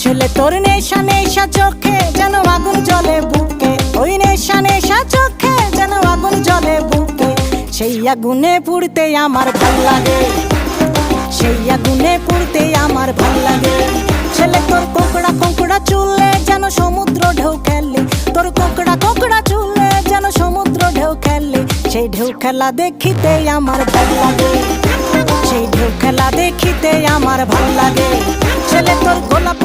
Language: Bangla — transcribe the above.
ছেলে তোর নেশা নেশা চোখে যেন আগুন জ্বলে বুকে, ওই নেশা নেশা চোখে যেন আগুন জ্বলে বুকে। সেই আগুনে পুড়তে আমার ভাল লাগে, সেই আগুনে পুড়তে আমার ভাল লাগে। ছেলে তোর কোকড়া কোকড়া চুলে যেন সমুদ্র ঢেউ খেলে, তোর কোকড়া কোকড়া চুলে যেন সমুদ্র ঢেউ খেলে। সেই ঢেউ খেলা দেখিতে আমার ভাল লাগে, সেই ঢেউ খেলা দেখিতে আমার ভাল লাগে। ছেলে তোর গোলাপ